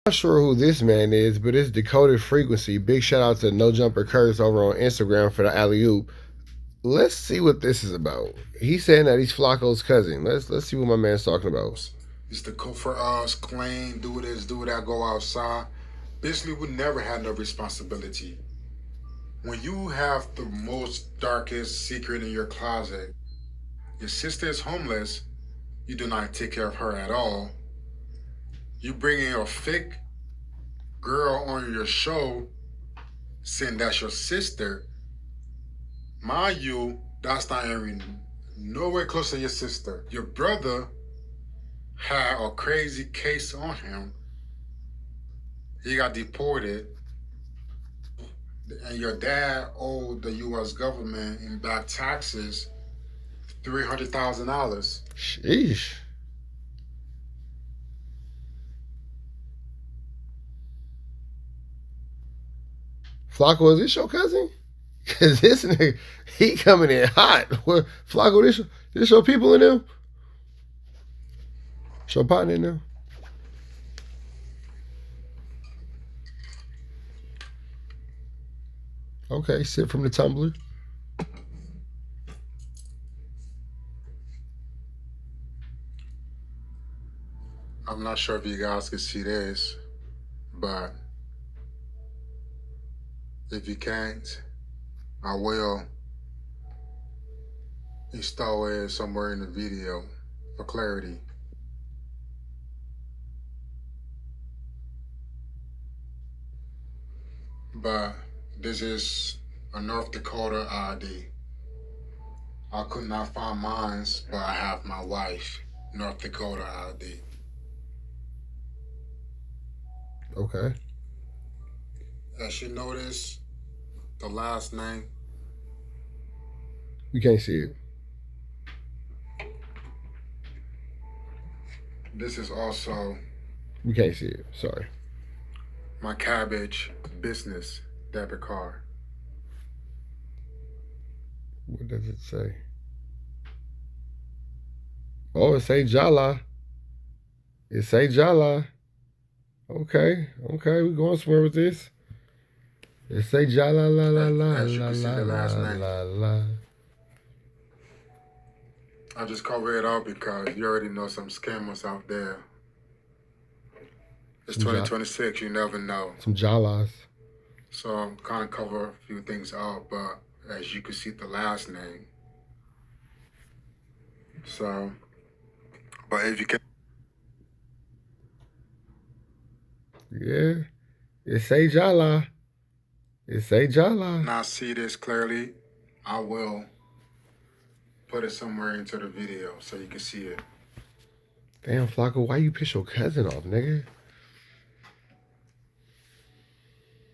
Not sure who this man is, but it's Dakota Frequency. Big shout out to No Jumper Curtis over on Instagram for the alley oop. Let's see what this is about. He's saying that he's Flakko'S cousin. Let's see what my man's talking about. It's the go for us, clean, do this, do that, go outside. Basically, we never had no responsibility. When you have the most darkest secret in your closet, your sister is homeless, you do not take care of her at all. You bring in a fake girl on your show saying that's your sister. Mind you, that's not even nowhere close to your sister. Your brother had a crazy case on him. He got deported, and your dad owed the U.S. government in back taxes $300,000. Sheesh. Flacco, is this your cousin? Cause this nigga, he coming in hot. What, Flacco, this your people in them? Your partner in them? Okay, sip from the tumbler. I'm not sure if you guys can see this, but if you can't, I will install it somewhere in the video for clarity. But this is a North Dakota ID. I could not find mine, but I have my wife, North Dakota ID. Okay. As you notice, the last name, We can't see it. this is also We can't see it. Sorry. my cabbage business debit card. What does it say? Oh, it say Jala. It say Jala. Okay. Okay. We going somewhere with this. It say Jala la la la As you la can see, la the last la name. la la. I just cover it up because you already know some scammers out there. It's 2026, you never know. Some Jalas. So I'm kind of cover a few things up, but as you can see, the last name. So, but if you can Yeah. It say Jala. It say Jala. not see this clearly, I will put it somewhere into the video so you can see it. Damn, Flacco, why you piss your cousin off, nigga?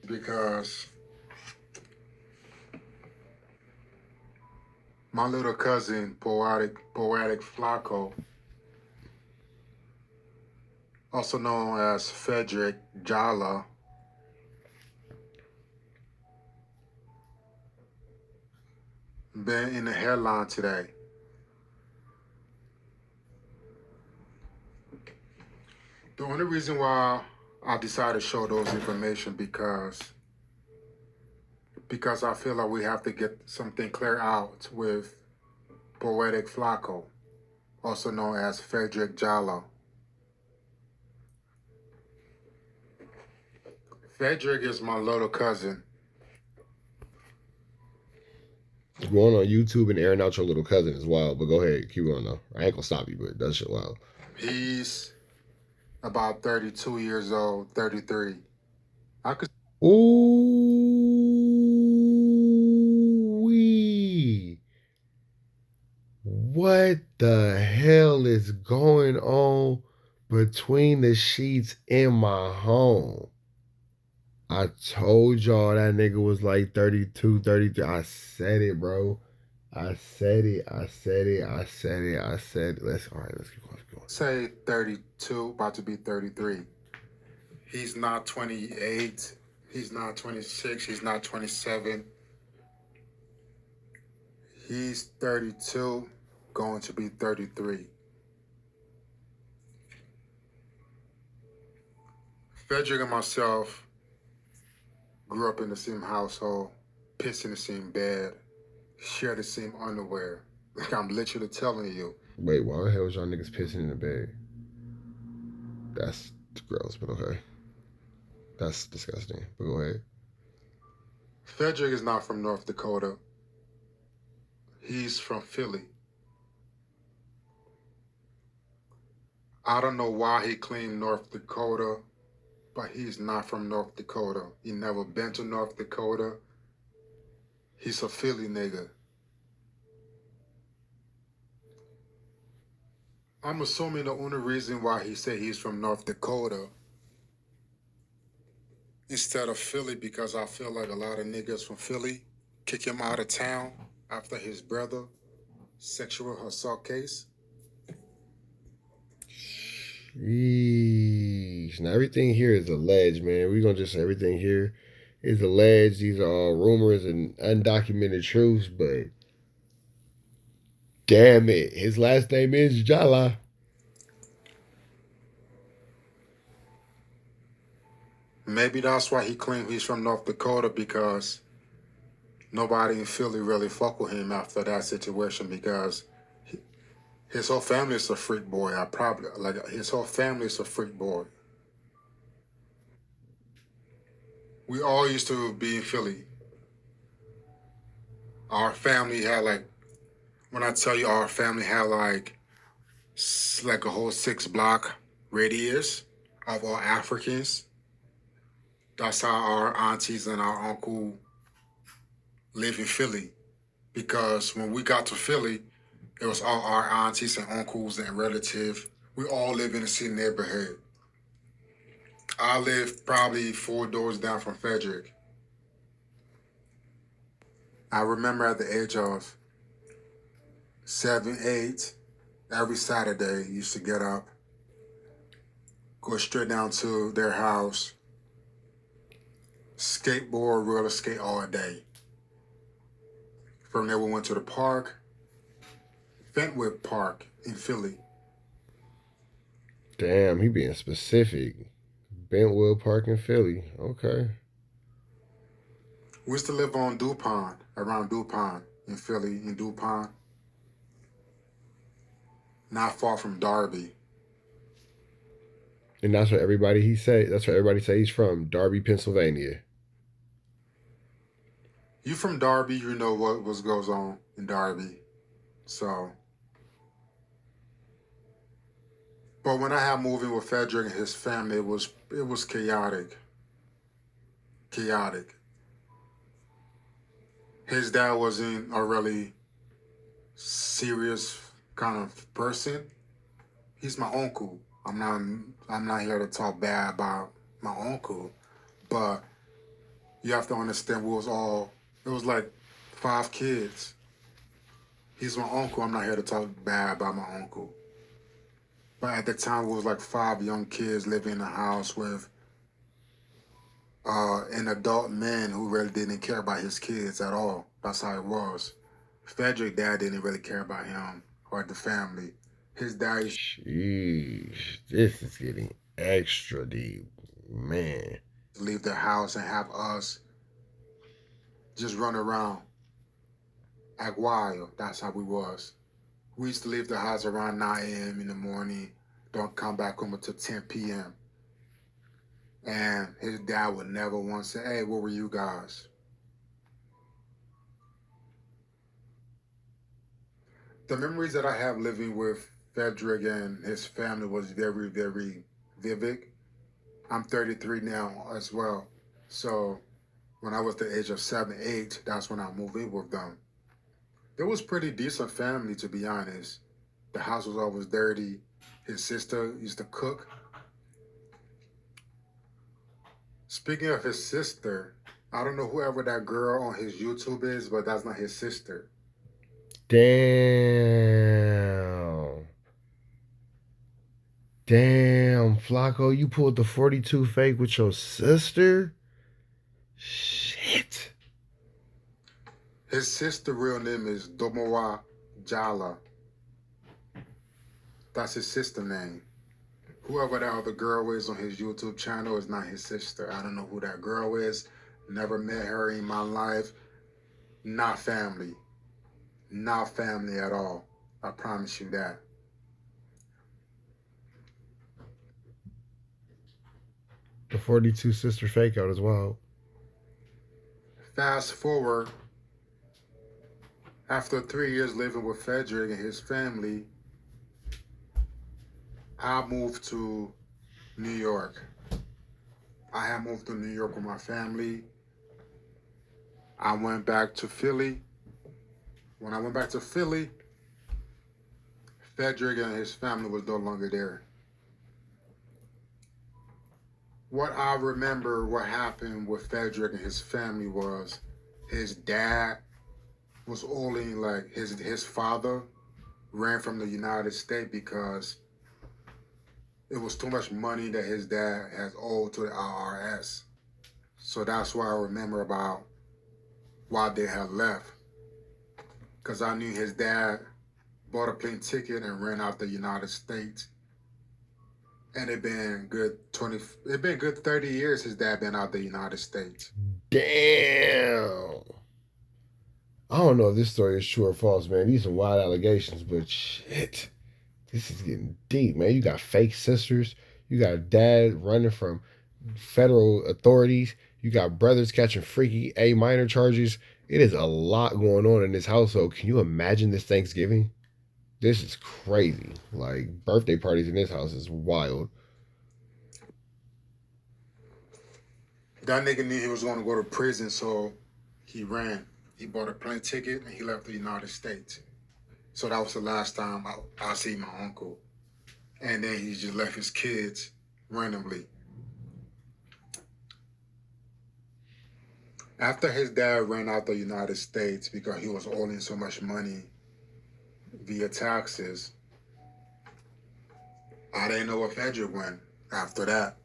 Because my little cousin, poetic Flacco, also known as Frederick Jala, been in the headline today. The only reason why I decided to show those information because I feel like we have to get something clear out with Poetic Flacco, also known as Frederick Jala. Frederick is my little cousin. Going on YouTube and airing out your little cousin is wild, but go ahead, keep going though. I ain't gonna stop you, but that shit wild. He's about 32 years old, 33. I could. Ooh wee. What the hell is going on between the sheets in my home? I told y'all that nigga was like 32, 33. I said it, bro. I said it. I said it. I said it. I said it. All right, let's keep going. Let's keep going. Say 32, about to be 33. He's not 28. He's not 26. He's not 27. He's 32, going to be 33. Frederick and myself grew up in the same household, pissed in the same bed, share the same underwear. Like I'm literally telling you. Wait, why the hell was y'all niggas pissing in the bed? That's gross, but okay. That's disgusting. But go ahead. Frederick is not from North Dakota. He's from Philly. I don't know why he claimed North Dakota, but he's not from North Dakota. He never been to North Dakota. He's a Philly nigga. I'm assuming the only reason why he said he's from North Dakota instead of Philly because I feel like a lot of niggas from Philly kick him out of town after his brother sexual assault case. Sheesh. Now everything here is alleged, man. We're gonna just say everything here is alleged. These are all rumors and undocumented truths, but damn it. His last name is Jala. Maybe that's why he claimed he's from North Dakota because nobody in Philly really fuck with him after that situation because his whole family is a freak boy. I probably like his whole family is a freak boy. We all used to be in Philly. Our family had like when I tell you our family had like a whole 6 block radius of all Africans. That's how our aunties and our uncle live in Philly. Because when we got to Philly, it was all our aunties and uncles and relatives. We all live in the same neighborhood. I live probably 4 doors down from Frederick. I remember at the age of 7, 8, every Saturday, used to get up, go straight down to their house, skateboard, roller skate all day. From there, we went to the park, Fentwood Park in Philly. Damn, he being specific. Bentwood Park in Philly. Okay. We used to live on DuPont, around DuPont in Philly, in DuPont, not far from Darby. And that's what everybody he say. That's what everybody say he's from. Darby, Pennsylvania. You from Darby, you know what goes on in Darby. So, but when I had moving with Frederick and his family, it was chaotic. Chaotic. His dad wasn't a really serious kind of person. He's my uncle. I'm not here to talk bad about my uncle, but you have to understand it was like 5 kids. He's my uncle. I'm not here to talk bad about my uncle. But at the time, it was like 5 young kids living in a house with an adult man who really didn't care about his kids at all. That's how it was. Frederick dad didn't really care about him or the family. His dad used Sheesh. This is getting extra deep. Man. to leave the house and have us just run around, act wild. That's how we was. We used to leave the house around 9 a.m. in the morning, don't come back home until 10 p.m. And his dad would never once say, hey, where were you guys? The memories that I have living with Frederick and his family was very, very vivid. I'm 33 now as well. So when I was the age of 7, 8, that's when I moved in with them. It was pretty decent family, to be honest. The house was always dirty. His sister used to cook. Speaking of his sister, I don't know whoever that girl on his YouTube is, but that's not his sister. Damn. Damn, Flacco, you pulled the 42 fake with your sister? Shit. His sister real name is Domowa Jala. That's his sister name. Whoever that other girl is on his YouTube channel is not his sister. I don't know who that girl is. Never met her in my life. Not family. Not family at all. I promise you that. The 42 Sister fake out as well. Fast forward, after 3 years living with Frederick and his family, I moved to New York. I had moved to New York with my family. I went back to Philly. When I went back to Philly, Frederick and his family was no longer there. What I remember what happened with Frederick and his family was his dad was only like his father ran from the United States because it was too much money that his dad has owed to the IRS. So that's why I remember about why they had left. Because I knew his dad bought a plane ticket and ran out the United States. And it been good 30 years his dad been out the United States. Damn. I don't know if this story is true or false, man. These are wild allegations, but shit. This is getting deep, man. You got fake sisters. You got a dad running from federal authorities. You got brothers catching freaky A minor charges. It is a lot going on in this household. Can you imagine this Thanksgiving? This is crazy. Like, birthday parties in this house is wild. That nigga knew he was going to go to prison, so he ran. He bought a plane ticket and he left the United States. So that was the last time I see my uncle. And then he just left his kids randomly. After his dad ran out the United States because he was owing so much money via taxes, I didn't know where Frederick went after that.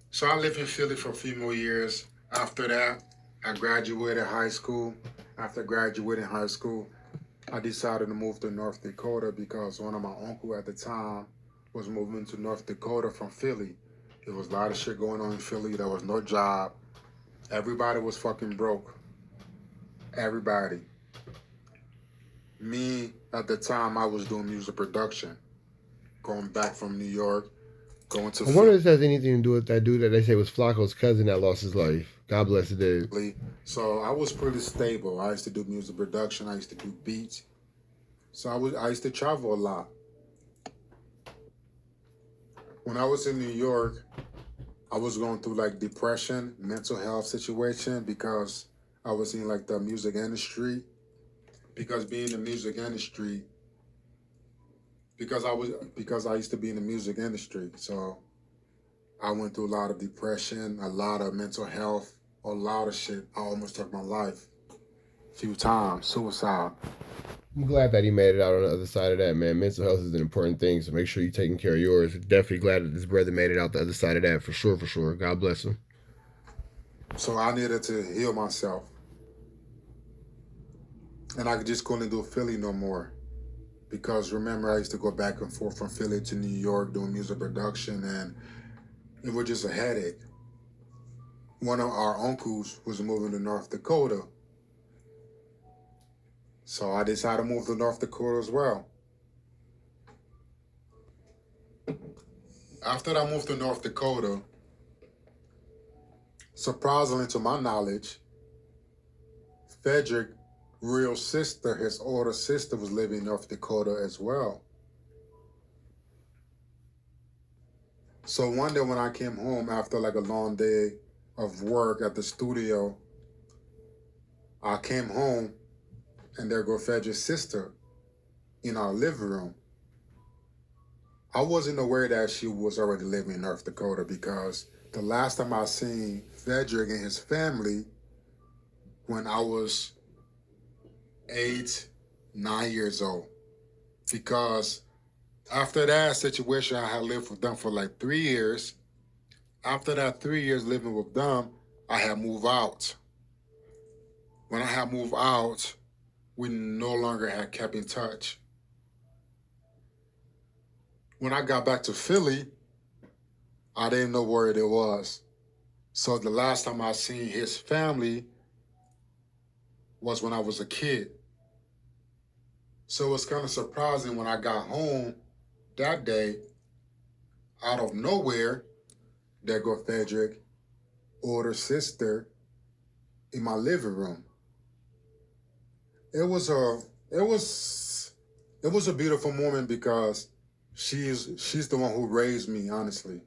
So I lived in Philly for a few more years. After that, I graduated high school. After graduating high school, I decided to move to North Dakota because one of my uncle at the time was moving to North Dakota from Philly. There was a lot of shit going on in Philly. There was no job. Everybody was fucking broke. Everybody. Me, at the time, I was doing music production. Going back from New York, going to I Philly. wonder if this has anything to do with that dude that they say was Flakko'S cousin that lost his life. God bless the dude. So I was pretty stable. I used to do music production. I used to do beats. So I used to travel a lot. When I was in New York, I was going through like depression, mental health situation because I was in like the music industry. Because being in the music industry, because I used to be in the music industry, so I went through a lot of depression, a lot of mental health, a lot of shit. I almost took my life a few times, suicide. I'm glad that he made it out on the other side of that, man. Mental health is an important thing, so make sure you're taking care of yours. Definitely glad that this brother made it out the other side of that, for sure, for sure. God bless him. So I needed to heal myself. And I just couldn't do Philly no more. Because remember, I used to go back and forth from Philly to New York doing music production, and it was just a headache. One of our uncles was moving to North Dakota. So I decided to move to North Dakota as well. After I moved to North Dakota, surprisingly to my knowledge, Frederick, real sister, his older sister, was living in North Dakota as well. So one day when I came home after like a long day of work at the studio, I came home and there go Frederick's sister in our living room. I wasn't aware that she was already living in North Dakota because the last time I seen Frederick and his family when I was 8, 9 years old. Because after that situation, I had lived with them for like 3 years. After that 3 years living with them, I had moved out. When I had moved out, we no longer had kept in touch. when I got back to Philly, I didn't know where it was. So the last time I seen his family was when I was a kid. So it was kind of surprising when I got home that day, out of nowhere, there go Frederick, older sister, in my living room. It was a it was it was a beautiful moment because she's the one who raised me, honestly.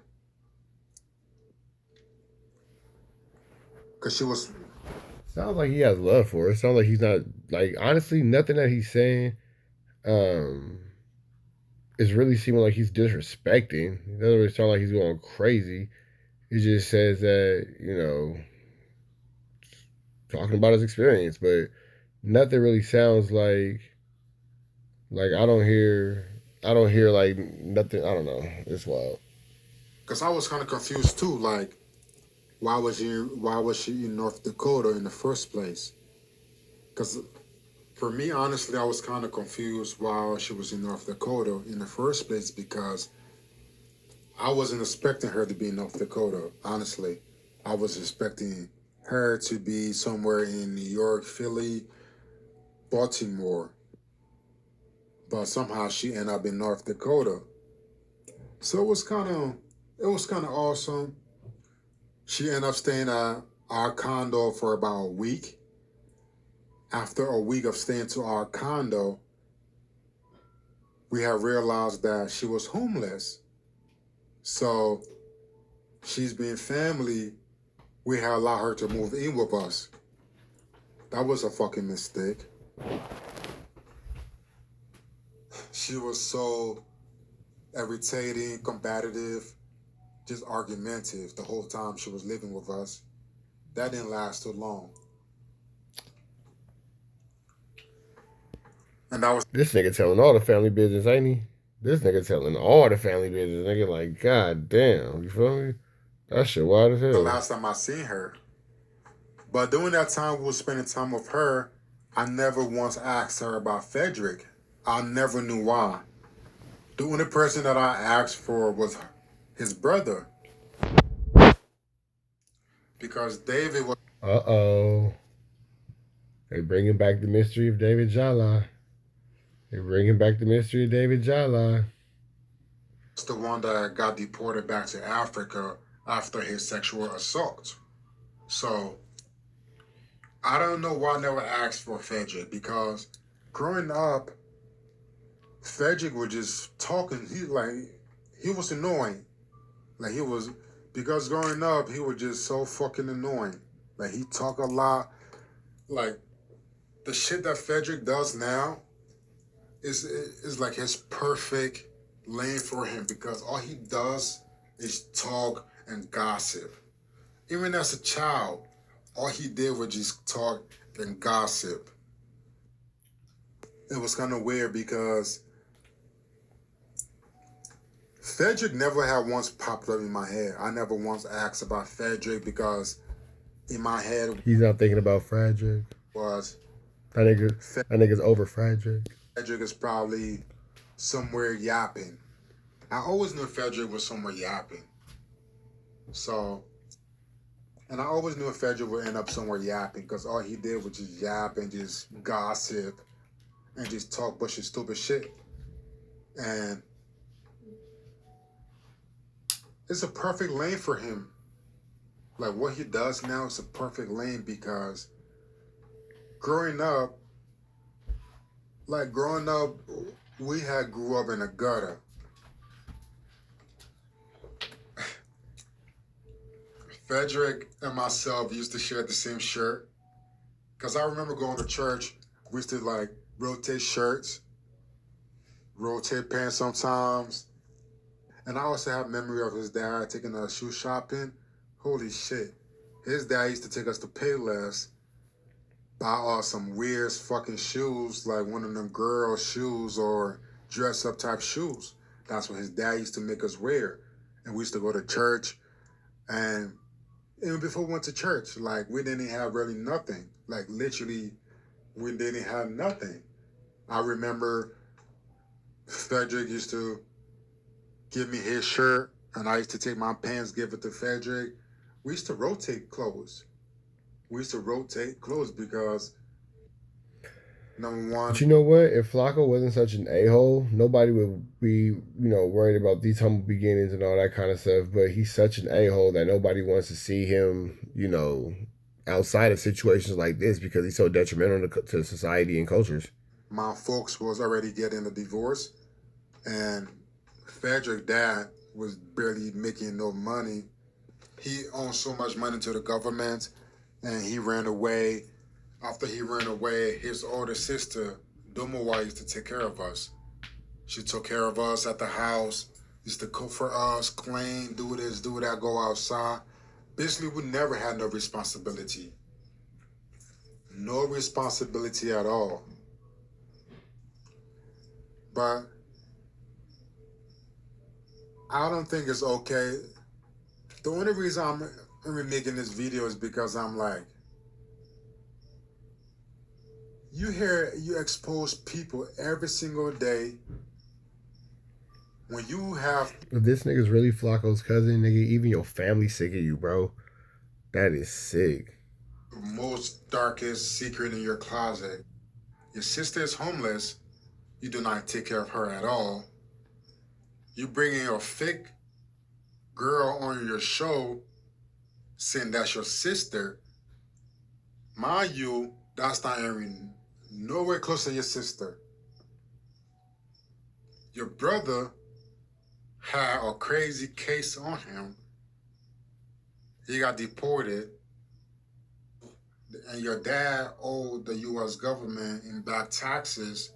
Cause she was Sounds like he has love for it. Sounds like he's not like honestly nothing that he's saying um is really seeming like he's disrespecting. It doesn't really sound like he's going crazy. He just says that, talking about his experience, but nothing really sounds like I don't hear like nothing. I don't know. It's wild. because I was kind of confused too. Like, why was she in North Dakota in the first place? Because for me, honestly, I was kind of confused why she was in North Dakota in the first place because I wasn't expecting her to be in North Dakota. Honestly, I was expecting her to be somewhere in New York, Philly, Baltimore, but somehow she ended up in North Dakota. So it was kind of awesome. She ended up staying at our condo for about a week. After a week of staying to our condo, we have realized that she was homeless. So she's being family. We had allowed her to move in with us. That was a fucking mistake. She was so irritating, combative, just argumentative the whole time she was living with us. That didn't last too long. And that was This nigga telling all the family business, ain't he? This nigga telling all the family business. Nigga, like, god damn, you feel me? That shit wild as the hell. last time I seen her. But during that time we were spending time with her, I never once asked her about Frederick. I never knew why. The only person that I asked for was his brother because David was Uh oh. They bringing back the mystery of David Jala. They bringing back the mystery of David Jala. the one that got deported back to Africa after his sexual assault. So I don't know why I never asked for Frederick because growing up, Frederick was just talking. He was annoying. Like he was because growing up he was just so fucking annoying. Like he talk a lot. Like the shit that Frederick does now is like his perfect lane for him because all he does is talk and gossip. Even as a child, all he did was just talk and gossip. It was kind of weird because Frederick never had once popped up in my head. I never once asked about Frederick because in my head He's not thinking about Frederick. was That nigga, that nigga's over Frederick. Frederick is probably somewhere yapping. I always knew Frederick was somewhere yapping. So, and I always knew Frederick would end up somewhere yapping because all he did was just yap and just gossip and just talk bushy stupid shit. And it's a perfect lane for him. Like what he does now is a perfect lane because growing up, growing up, we had grew up in a gutter. Frederick and myself used to share the same shirt. Cause I remember going to church, we used to rotate shirts, rotate pants sometimes. And I also have memory of his dad taking us shoe shopping. Holy shit. His dad used to take us to Payless, buy us some weird fucking shoes, like one of them girl shoes or dress up type shoes. That's what his dad used to make us wear. And we used to go to church. And even before we went to church, we didn't have really nothing. Like literally, we didn't have nothing. I remember Frederick used to give me his shirt, and I used to take my pants, give it to Frederick. We used to rotate clothes. We used to rotate clothes because number But one, you know what? If Flacco wasn't such an a hole, nobody would be, worried about these humble beginnings and all that kind of stuff. But he's such an a hole that nobody wants to see him, outside of situations like this because he's so detrimental to society and cultures. my folks was already getting a divorce, and Frederick dad was barely making no money. He owned so much money to the government, and he ran away. After he ran away, his older sister, Dumowa, used to take care of us. She took care of us at the house, used to cook for us, clean, do this, do that, go outside. Basically, we never had no responsibility. No responsibility at all. But I don't think it's okay. The only reason I'm making this video is because I'm like, you expose people every single day when you have If this nigga's really Flacco's cousin, nigga, even your family sick of you, bro. That is sick. the most darkest secret in your closet. Your sister is homeless. You do not take care of her at all. You bring in a fake girl on your show saying that's your sister. Mind you, that's not even nowhere close to your sister. Your brother had a crazy case on him. He got deported, and your dad owed the U.S. government in back taxes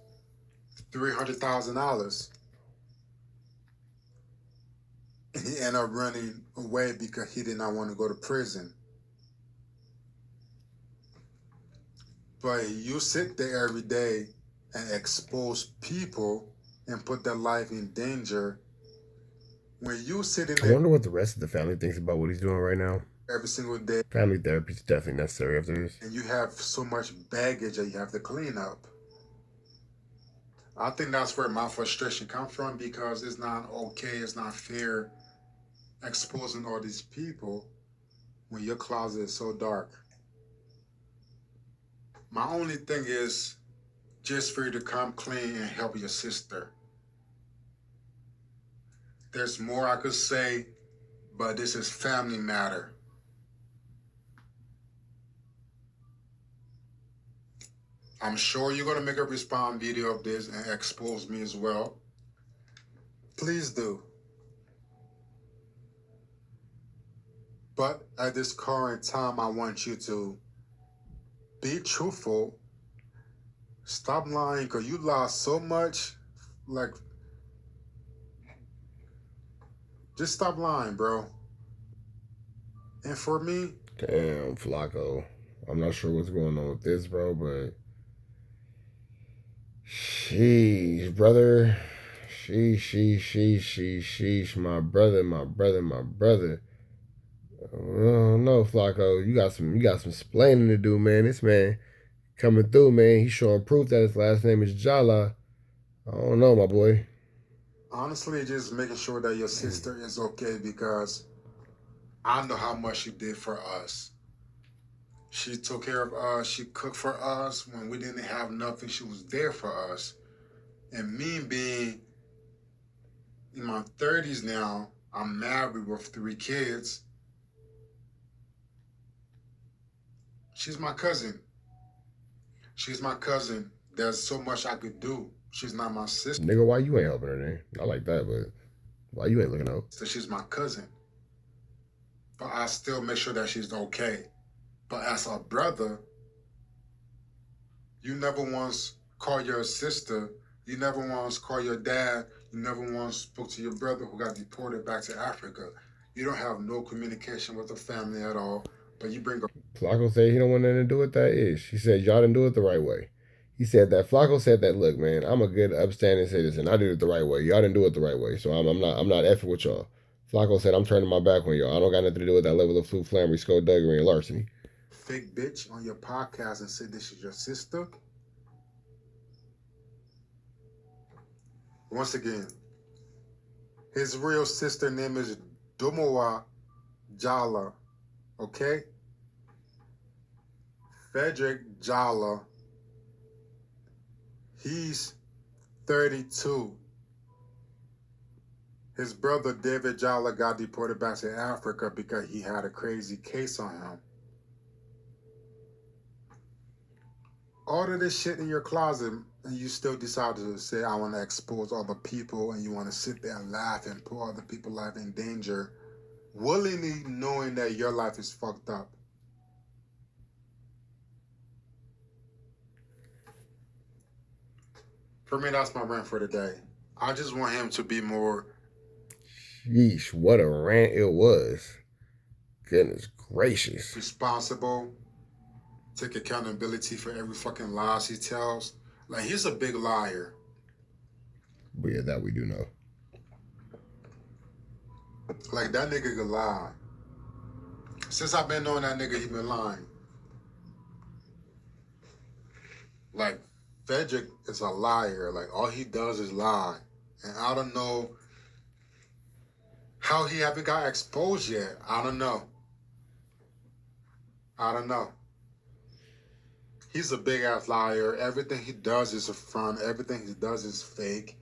$300,000. And he ended up running away because he did not want to go to prison. But you sit there every day and expose people and put their life in danger. When you sitting I there wonder what the rest of the family thinks about what he's doing right now. every single day Family therapy is definitely necessary after this. and you have so much baggage that you have to clean up. I think that's where my frustration comes from because it's not okay, it's not fair exposing all these people when your closet is so dark. My only thing is just for you to come clean and help your sister. There's more I could say, but this is family matter. I'm sure you're gonna make a respond video of this and expose me as well. Please do. But at this current time, I want you to be truthful. Stop lying because you lost so much. Like, just stop lying, bro. And for me, Damn, Flacco. I'm not sure what's going on with this, bro, but sheesh, brother. Sheesh, my brother. Oh no, Flacco, you got some splaining to do, man. This man coming through, man. He's showing proof that his last name is Jala. I don't know, my boy. honestly, just making sure that your sister is okay because I know how much you did for us. She took care of us. She cooked for us when we didn't have nothing. She was there for us. And me being in my 30s now, I'm married with 3 kids. She's my cousin. She's my cousin. There's so much I could do. She's not my sister. Nigga, why you ain't helping her, then? I like that, but why you ain't looking out? She's my cousin. But I still make sure that she's okay. But as a brother, you never once call your sister. You never once call your dad. You never once spoke to your brother who got deported back to Africa. You don't have no communication with the family at all. But you bring a Flacco said he don't want nothing to do with that ish. He said y'all didn't do it the right way. He said that Flacco said that, look, man, I'm a good upstanding citizen. I did it the right way. Y'all didn't do it the right way. So I'm not effing with y'all. Flacco said I'm turning my back on y'all. I don't got nothing to do with that level of flu flammery, skullduggery, and larceny. fake bitch on your podcast and say this is your sister. Once again, His real sister name is Dumowa Jala. Okay? Frederick Jala. He's 32. His brother David Jala got deported back to Africa because he had a crazy case on him. All of this shit in your closet, and you still decide to say, I want to expose other people, and you want to sit there and laugh and put other people's life in danger, willingly knowing that your life is fucked up. For me, that's my rant for today. I just want him to be more Yeesh, what a rant it was. Goodness gracious. responsible, take accountability for every fucking lies he tells. Like, he's a big liar. But yeah, that we do know. Like, that nigga could lie. Since I've been knowing that nigga, he been lying. Like, Frederick is a liar. Like, all he does is lie. And I don't know how he haven't got exposed yet. I don't know. I don't know. He's a big ass liar. Everything he does is a front. Everything he does is fake.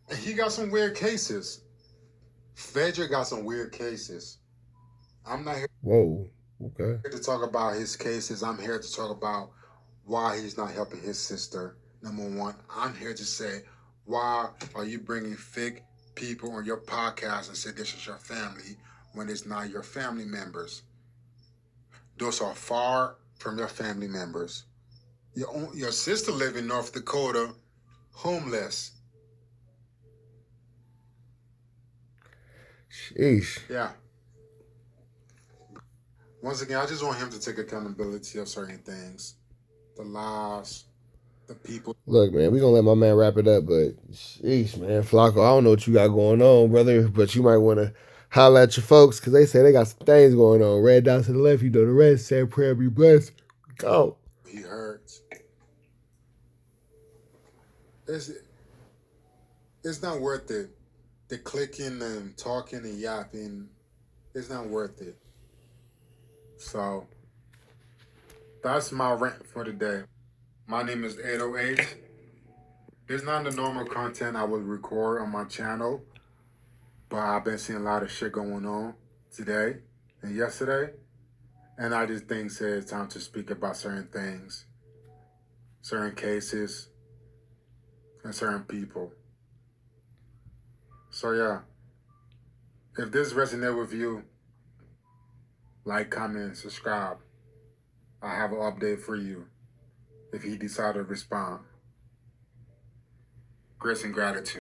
And he got some weird cases. Frederick got some weird cases. I'm not here Whoa. Okay. to talk about his cases. I'm here to talk about why he's not helping his sister. Number one, I'm here to say, why are you bringing fake people on your podcast and say this is your family when it's not your family members? Those are far from your family members. Your sister live in North Dakota, homeless. Sheesh. Yeah. Once again, I just want him to take accountability of certain things. The lies, the people. Look, man, we gonna let my man wrap it up, but sheesh, man, Flacco, I don't know what you got going on, brother, but you might want to holler at your folks because they say they got some things going on. Red down to the left, you know the rest. Say a prayer, be blessed. Go. He hurts. It's not worth it. The clicking and talking and yapping, it's not worth it. So that's my rant for today. My name is 808. It's not the normal content I would record on my channel, but I've been seeing a lot of shit going on today and yesterday, and I just think it's time to speak about certain things, certain cases, and certain people. So yeah, if this resonates with you, like, comment, subscribe. I have an update for you if he decide to respond. Grace and gratitude.